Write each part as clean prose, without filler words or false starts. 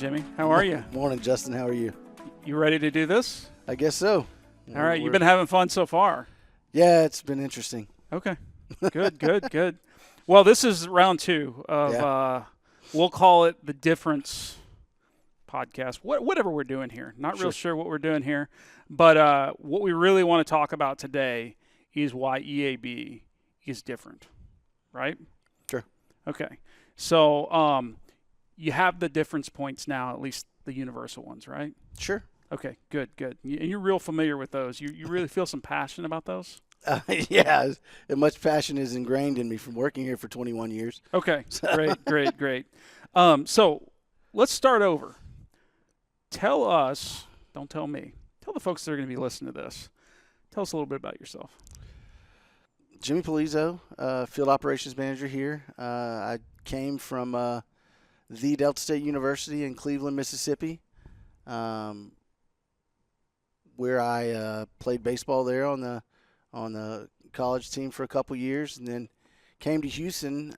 morning, Jimmy. How are you? Morning, Justin. How are you? You ready to do this? I guess so. All right. You've been having fun so far. Yeah, it's been interesting. Okay. Good. Well, this is round 2 of, we'll call it the Difference podcast, whatever we're doing here. Not real sure what we're doing here. But what we really want to talk about today is why EAB is different, right? Sure. Okay. So you have the difference points now, at least the universal ones, right? Sure. Okay, good. And you're real familiar with those. You really feel some passion about those? Yeah, and much passion is ingrained in me from working here for 21 years. Okay, great. So let's start over. Tell us, don't tell me, tell the folks that are going to be listening to this, tell us a little bit about yourself. Jimmy Pelezo, field operations manager here. I came from the Delta State University in Cleveland, Mississippi, where I played baseball there on the college team for a couple years, and then came to Houston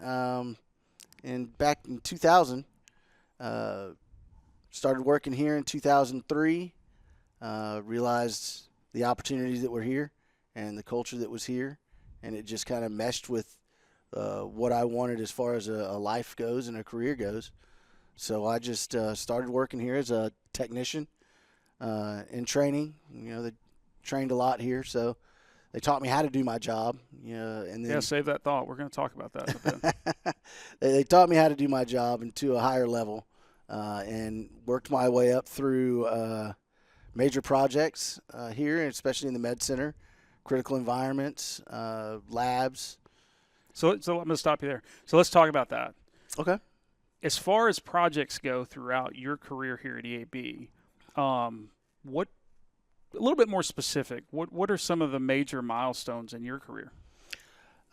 and back in 2000. Started working here in 2003. Realized the opportunities that were here and the culture that was here, and it just kind of meshed with what I wanted as far as a life goes and a career goes. So I just started working here as a technician in training. You know, they trained a lot here, so they taught me how to do my job. And then save that thought. We're going to talk about that a bit. They taught me how to do my job and to a higher level, and worked my way up through major projects here, especially in the med center, critical environments, labs. So I'm going to stop you there. So let's talk about that. Okay. As far as projects go throughout your career here at EAB, what a little bit more specific, what are some of the major milestones in your career?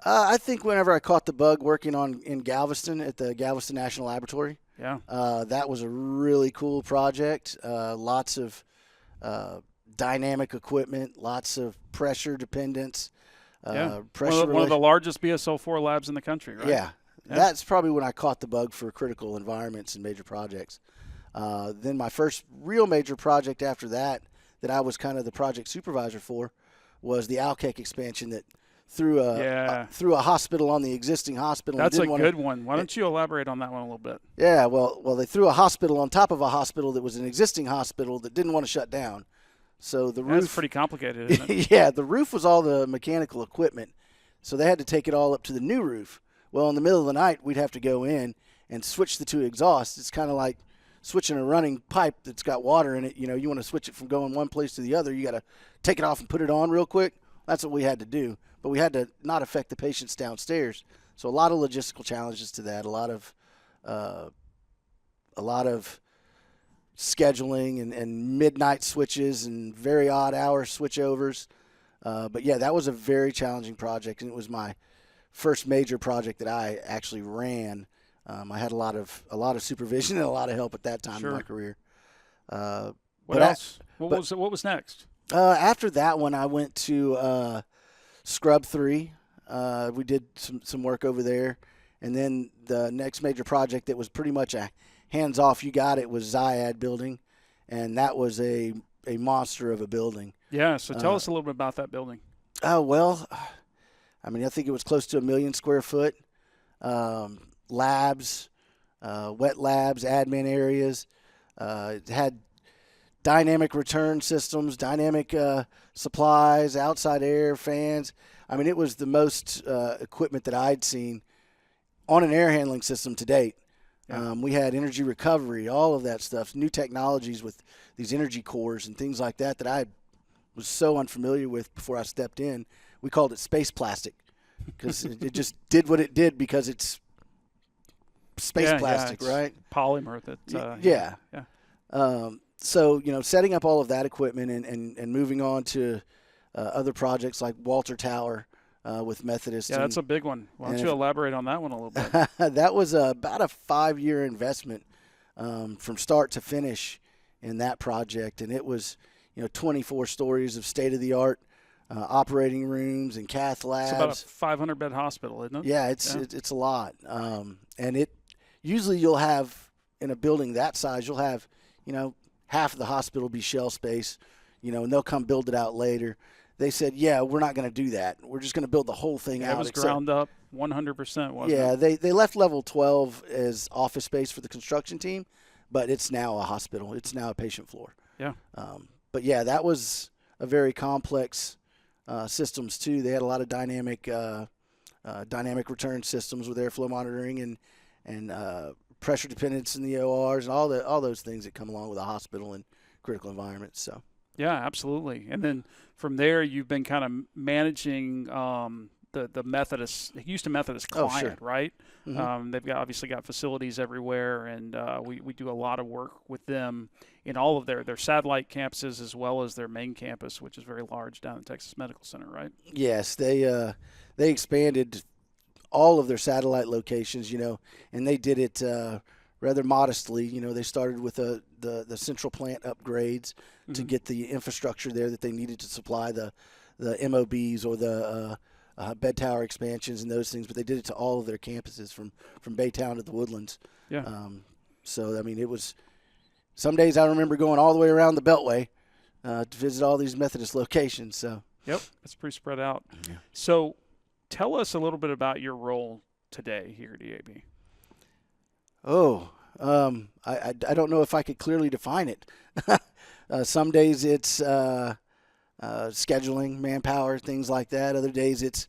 I think whenever I caught the bug working in Galveston at the Galveston National Laboratory, that was a really cool project. Lots of dynamic equipment, lots of pressure dependence. One of the largest BSL-4 labs in the country, right? Yeah. That's probably when I caught the bug for critical environments and major projects. Then my first real major project after that I was kind of the project supervisor for was the Alkek expansion that threw a hospital on the existing hospital. That's a good one. Why don't you elaborate on that one a little bit? Yeah, well, they threw a hospital on top of a hospital that was an existing hospital that didn't want to shut down. So the roof. That's pretty complicated, isn't it? Yeah, the roof was all the mechanical equipment, so they had to take it all up to the new roof. Well, in the middle of the night, we'd have to go in and switch the two exhausts. It's kind of like switching a running pipe that's got water in it. You know, you want to switch it from going one place to the other. You got to take it off and put it on real quick. That's what we had to do. But we had to not affect the patients downstairs. So a lot of logistical challenges to that. A lot of scheduling and midnight switches and very odd hour switchovers. But yeah, that was a very challenging project, and it was my first major project that I actually ran. I had a lot of supervision and a lot of help at that time in my career. What else? What was next? After that one, I went to Scrub 3. We did some work over there, and then the next major project that was pretty much a hands-off, you got it, was Zyad building, and that was a monster of a building. Yeah, so tell us a little bit about that building. Oh, well, I mean, I think it was close to 1 million square foot. Labs, wet labs, admin areas. It had dynamic return systems, dynamic supplies, outside air, fans. I mean, it was the most equipment that I'd seen on an air handling system to date. Yeah. We had energy recovery, all of that stuff, new technologies with these energy cores and things like that I was so unfamiliar with before I stepped in. We called it space plastic because it just did what it did because it's space plastic, it's right? Polymer. So, setting up all of that equipment and moving on to other projects like Walter Tower with Methodist. Yeah, that's a big one. Why don't you elaborate on that one a little bit? That was about a 5-year investment from start to finish in that project. And it was, 24 stories of state-of-the-art operating rooms and cath labs. It's about a 500-bed hospital, isn't it? Yeah, it's a lot. And usually you'll have in a building that size, you'll have, half of the hospital be shell space, and they'll come build it out later. They said, yeah, we're not going to do that. We're just going to build the whole thing out. It was ground up 100%, wasn't it? Yeah, they left level 12 as office space for the construction team, but it's now a hospital. It's now a patient floor. Yeah. But yeah, that was a very complex systems too. They had a lot of dynamic return systems with airflow monitoring and pressure dependence in the ORs and all those things that come along with a hospital and critical environments. So. Yeah, absolutely. And then from there, you've been kind of managing the Methodist, Houston Methodist client, oh, sure. right? Mm-hmm. They've obviously got facilities everywhere, and we do a lot of work with them in all of their satellite campuses as well as their main campus, which is very large down at Texas Medical Center, right? Yes, they expanded all of their satellite locations, and they did it rather modestly. They started with the central plant upgrades mm-hmm. to get the infrastructure there that they needed to supply the MOBs or the bed tower expansions and those things, but they did it to all of their campuses from Baytown to the Woodlands. Yeah. So, I mean, it was some days I remember going all the way around the Beltway to visit all these Methodist locations. So. Yep, it's pretty spread out. Yeah. So tell us a little bit about your role today here at EAB. Oh, I don't know if I could clearly define it. Some days it's scheduling, manpower, things like that. Other days it's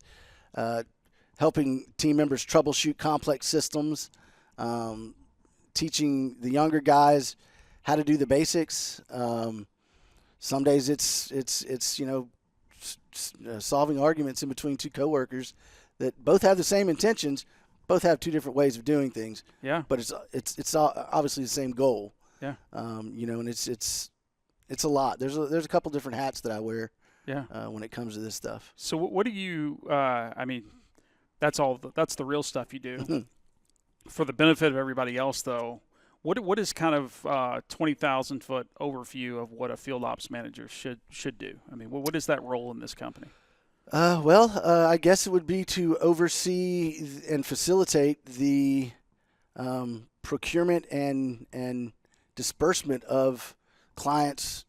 helping team members troubleshoot complex systems, teaching the younger guys how to do the basics. Some days it's solving arguments in between two coworkers that both have the same intentions, both have two different ways of doing things. Yeah. But it's obviously the same goal. Yeah. And it's a lot. There's a couple different hats that I wear. Yeah. When it comes to this stuff. So what do you? I mean, that's all. That's the real stuff you do. For the benefit of everybody else, though, what is kind of 20,000-foot overview of what a field ops manager should do? I mean, what is that role in this company? I guess it would be to oversee and facilitate the procurement and disbursement of clients'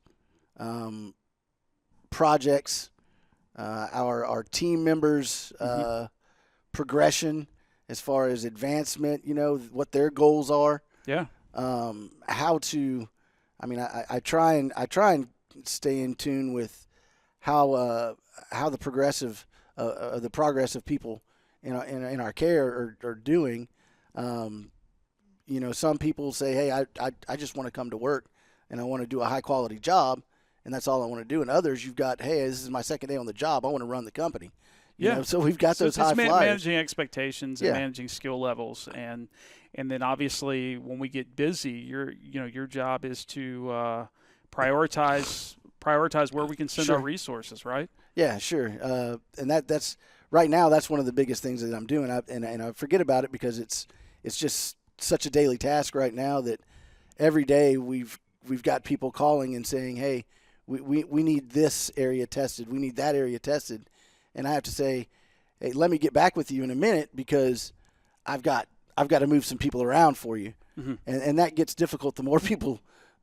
projects, our team members' progression as far as advancement. What their goals are. Yeah. How to. I mean, I try and stay in tune with how the progress of people in our care are doing. Some people say, hey, I just want to come to work and I want to do a high quality job and that's all I want to do. And others, you've got, hey, this is my second day on the job. I want to run the company. So we've got those high flyers. Managing expectations and managing skill levels, and then obviously when we get busy, your job is to prioritize where we can send our resources, right? Yeah, sure. And that's right now. That's one of the biggest things that I'm doing. And I forget about it because it's just such a daily task right now that every day we've got people calling and saying, hey, we need this area tested. We need that area tested. And I have to say, hey, let me get back with you in a minute because I've got to move some people around for you. Mm-hmm. And that gets difficult the more people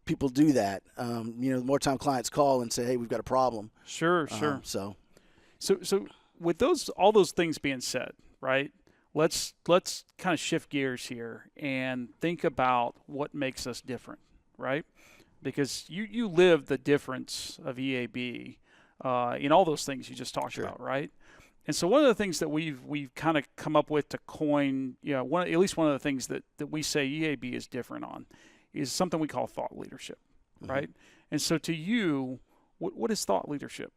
do that. The more time clients call and say, hey, we've got a problem. Sure. So with all those things being said, right, let's kind of shift gears here and think about what makes us different, right? Because you live the difference of EAB in all those things you just talked about, right? And so one of the things that we've kind of come up with to coin, at least one of the things that we say EAB is different on is something we call thought leadership, right? And so to you, what is thought leadership?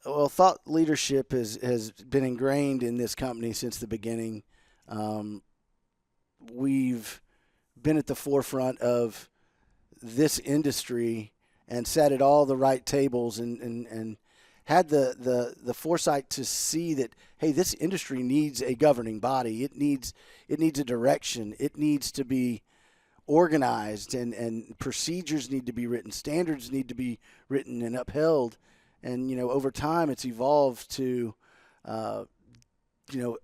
Well, thought leadership has been ingrained in this company since the beginning. We've been at the forefront of this industry and sat at all the right tables and had the foresight to see that, hey, this industry needs a governing body. It needs a direction. It needs to be organized and procedures need to be written. Standards need to be written and upheld. And, over time it's evolved to,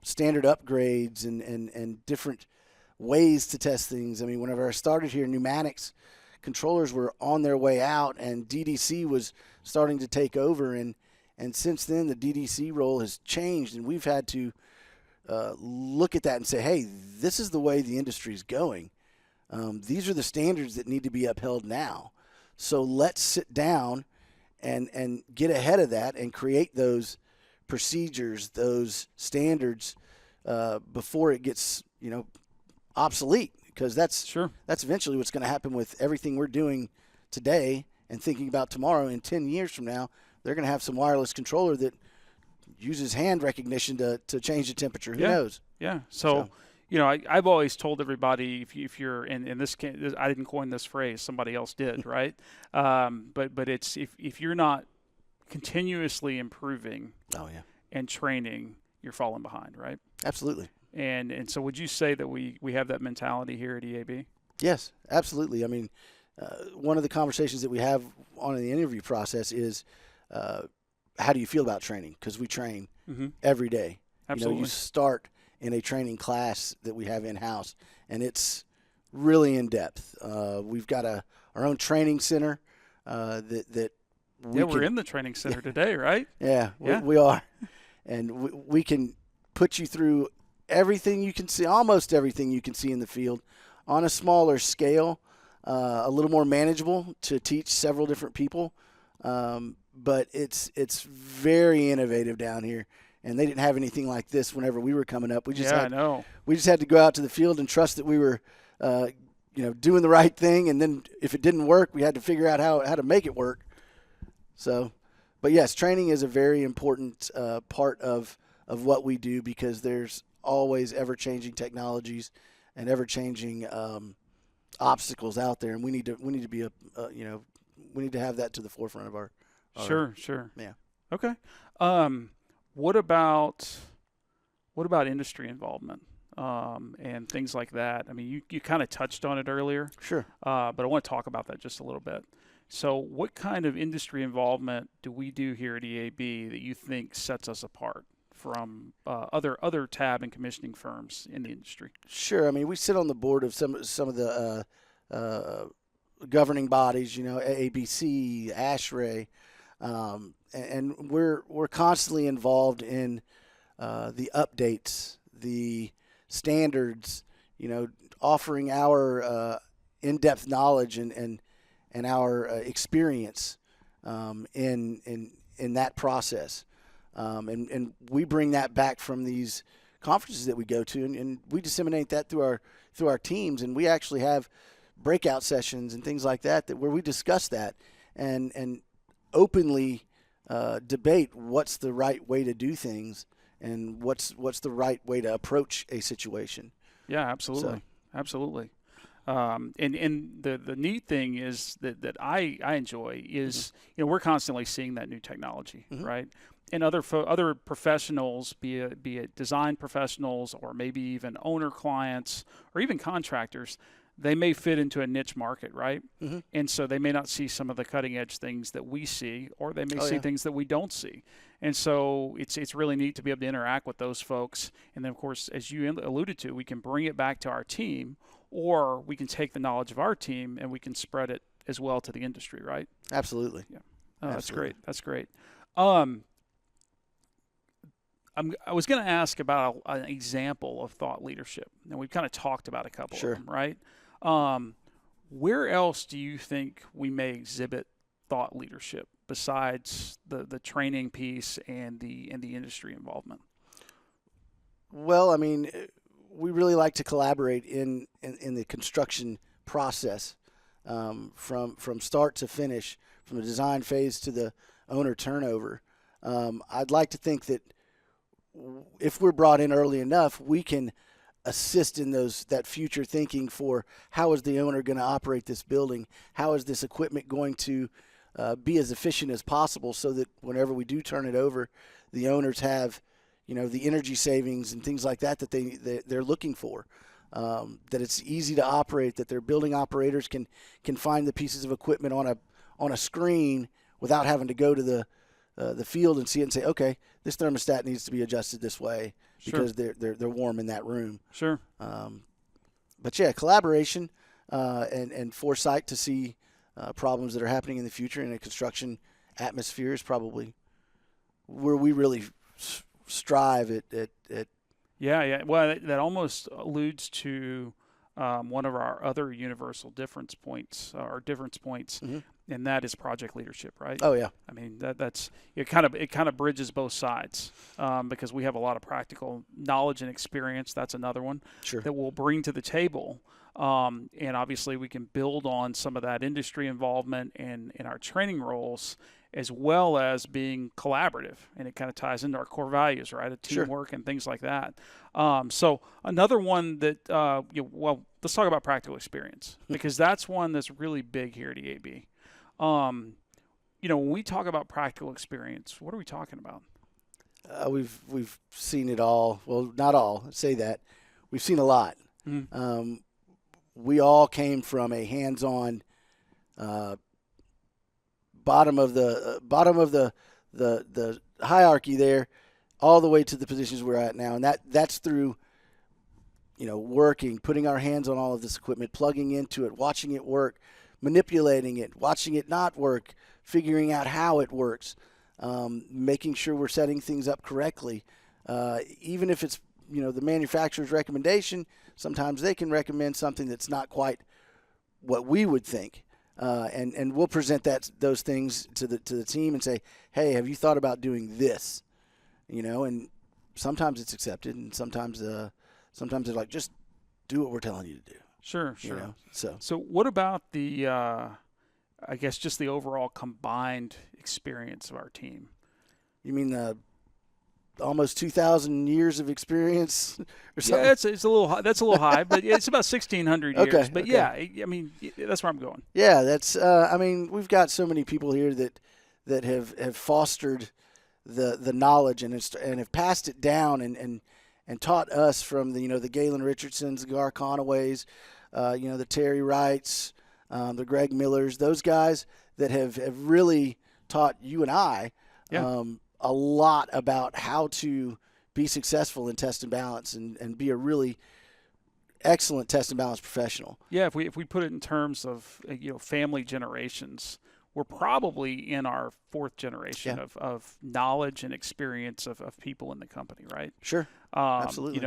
standard upgrades and different ways to test things. I mean, whenever I started here, pneumatics controllers were on their way out, and DDC was starting to take over. And since then, the DDC role has changed, and we've had to look at that and say, hey, this is the way the industry is going. These are the standards that need to be upheld now. So let's sit down and get ahead of that and create those procedures, those standards before it gets, obsolete. Because that's eventually what's going to happen with everything we're doing today and thinking about tomorrow. In 10 years from now, they're going to have some wireless controller that uses hand recognition to change the temperature. Who knows? Yeah. So I've always told everybody, if you're in this case, I didn't coin this phrase, somebody else did, right? But it's if you're not continuously improving and training, you're falling behind, right? Absolutely. And so would you say that we have that mentality here at EAB? Yes, absolutely. I mean, one of the conversations that we have on the interview process is how do you feel about training? Because we train every day. Absolutely. You start in a training class that we have in-house, and it's really in-depth. We've got our own training center that we're in the training center today, right? Yeah, we are. And we can put you through everything you can see, almost everything you can see in the field on a smaller scale, a little more manageable to teach several different people. But it's very innovative down here. And they didn't have anything like this whenever we were coming up. We just had to go out to the field and trust that we were, doing the right thing. And then if it didn't work, we had to figure out how to make it work. So, but yes, training is a very important part of what we do, because there's always ever-changing technologies and ever-changing obstacles out there, and we need to be we need to have that to the forefront of our Sure. Yeah. Okay. What about industry involvement and things like that? I mean, you kind of touched on it earlier. Sure. But I want to talk about that just a little bit. So what kind of industry involvement do we do here at EAB that you think sets us apart from other tab and commissioning firms in the industry? Sure. I mean, we sit on the board of some of the governing bodies, AABC, ASHRAE, and we're constantly involved in the updates, the standards, offering our in-depth knowledge and our experience in that process. And we bring that back from these conferences that we go to, and we disseminate that through our teams. And we actually have breakout sessions and things like that where we discuss that and openly debate what's the right way to do things and what's the right way to approach a situation. Yeah, absolutely. Absolutely. And the neat thing is that I enjoy is, we're constantly seeing that new technology, right? And other professionals, be it design professionals or maybe even owner clients or even contractors, they may fit into a niche market, right? And so they may not see some of the cutting edge things that we see, or they may see things that we don't see. And so it's really neat to be able to interact with those folks. And then, of course, as you alluded to, we can bring it back to our team, or we can take the knowledge of our team and we can spread it as well to the industry, right? Absolutely. Yeah. Oh, Absolutely. That's great. I was going to ask about an example of thought leadership. Now, we've kind of talked about a couple of them, right? Where else do you think we may exhibit thought leadership besides the training piece and the industry involvement? Well, I mean, we really like to collaborate in the construction process, from start to finish, from the design phase to the owner turnover. I'd like to think that if we're brought in early enough, we can assist in that future thinking for how is the owner going to operate this building? How is this equipment going to be as efficient as possible, so that whenever we do turn it over, the owners have, the energy savings and things like that they're looking for. That it's easy to operate, that their building operators can find the pieces of equipment on a screen without having to go to the field and see it and say, okay, this thermostat needs to be adjusted this way because they're warm in that room. Sure. But yeah, collaboration and foresight to see problems that are happening in the future in a construction atmosphere is probably where we really strive at. Yeah. Well, that almost alludes to one of our other universal difference points, Mm-hmm. and that is project leadership, right? Oh yeah. I mean, that's it. Kind of bridges both sides because we have a lot of practical knowledge and experience. That's another one Sure. that we'll bring to the table, and obviously we can build on some of that industry involvement and in our training roles, as well as being collaborative, and it kind of ties into our core values, right? Of teamwork and things like that. So another one that, well, let's talk about practical experience because that's one that's really big here at EAB. When we talk about practical experience, what are we talking about? We've seen it all. Well, not all. I'd say that we've seen a lot. Mm-hmm. We all came from a hands-on bottom of the hierarchy there, all the way to the positions we're at now, and that's through working, putting our hands on all of this equipment, plugging into it, watching it work, manipulating it, watching it not work, figuring out how it works, making sure we're setting things up correctly. Even if it's the manufacturer's recommendation, sometimes they can recommend something that's not quite what we would think. And we'll present those things to the team and say, hey, have you thought about doing this? And sometimes it's accepted, and sometimes they're like, just do what we're telling you to do. Sure. So what about the, I guess, just the overall combined experience of our team? You mean almost 2,000 years of experience or something? Yeah, it's a little high. That's a little high, but it's about 1,600 years. Okay, but okay. Yeah, I mean, that's where I'm going. Yeah, that's. I mean, we've got so many people here that have fostered the knowledge and have passed it down and taught us from the Galen Richardsons, the Gar Conaways, the Terry Wrights, the Greg Millers, those guys that have really taught you and I a lot about how to be successful in test and balance and be a really excellent test and balance professional. Yeah, if we put it in terms of family generations, we're probably in our fourth generation of knowledge and experience of people in the company, right? Sure, absolutely.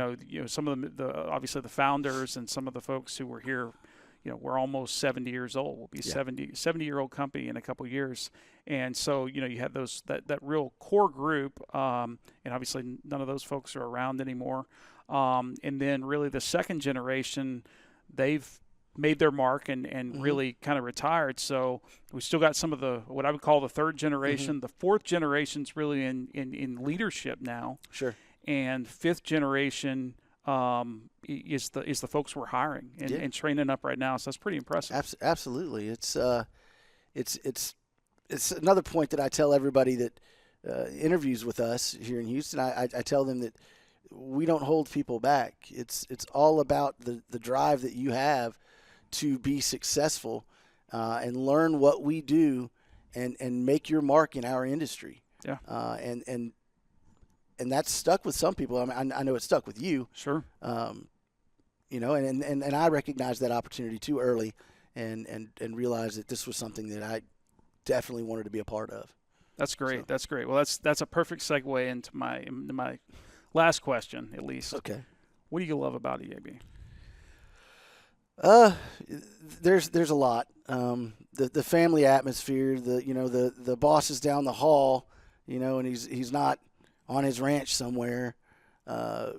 Some of the obviously the founders and some of the folks who were here, we're almost 70 years old. We'll be 70-year-old company in a couple of years. And so, you had that real core group, and obviously none of those folks are around anymore. And then really the second generation, they've made their mark and really kind of retired. So we still got some of what I would call the third generation. The fourth generation's really in leadership now. Sure. And fifth generation is the folks we're hiring and training up right now. So that's pretty impressive. Absolutely. It's another point that I tell everybody that interviews with us here in Houston. I tell them that we don't hold people back. It's all about the drive that you have to be successful and learn what we do and make your mark in our industry. Yeah. And that's stuck with some people. I mean, I know it's stuck with you. Sure. And I recognized that opportunity too early and realized that this was something that I definitely wanted to be a part of. That's great. So. That's great. Well, that's a perfect segue into my last question, at least. Okay. What do you love about EAB? There's a lot. The family atmosphere. The boss is down the hall. And he's not on his ranch somewhere. I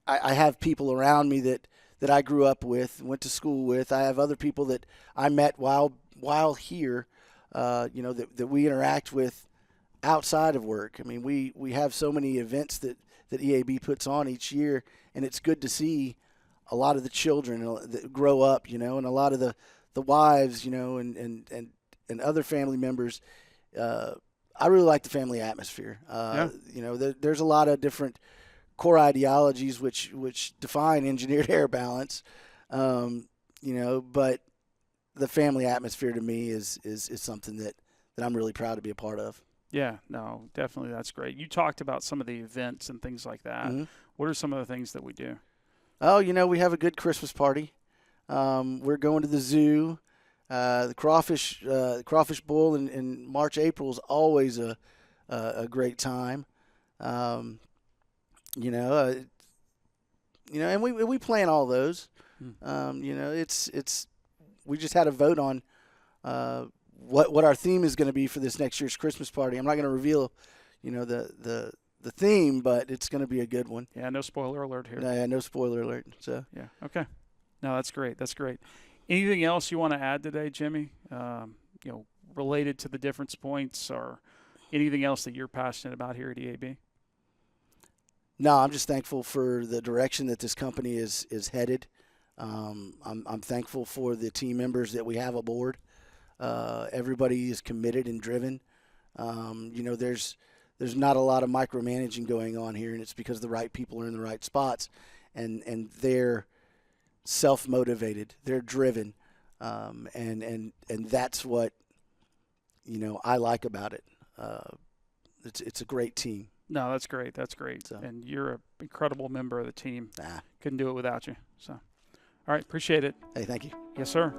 have people around me that I grew up with, went to school with. I have other people that I met while here, that we interact with outside of work. I mean, we have so many events that EAB puts on each year, and it's good to see a lot of the children that grow up, and a lot of the wives, and other family members. I really like the family atmosphere. There's a lot of different core ideologies which define engineered air balance, but the family atmosphere to me is something that I'm really proud to be a part of. Yeah, no, definitely, that's great. You talked about some of the events and things like that. Mm-hmm. What are some of the things that we do? Oh, we have a good Christmas party. We're going to the zoo. The crawfish boil in March, April is always a great time. And we plan all those. It's we just had a vote on what our theme is going to be for this next year's Christmas party. I'm not going to reveal, the theme, but it's going to be a good one. Yeah, no spoiler alert here. Yeah, no spoiler alert. So yeah, okay. No, that's great. That's great. Anything else you want to add today, Jimmy? Related to the difference points or anything else that you're passionate about here at EAB? No, I'm just thankful for the direction that this company is headed. I'm thankful for the team members that we have aboard. Everybody is committed and driven. There's not a lot of micromanaging going on here, and it's because the right people are in the right spots, and they're self-motivated. They're driven, and that's what I like about it. It's a great team. No, that's great. That's great. So. And you're an incredible member of the team. Couldn't do it without you. So, all right, appreciate it. Hey, thank you. Yes, sir.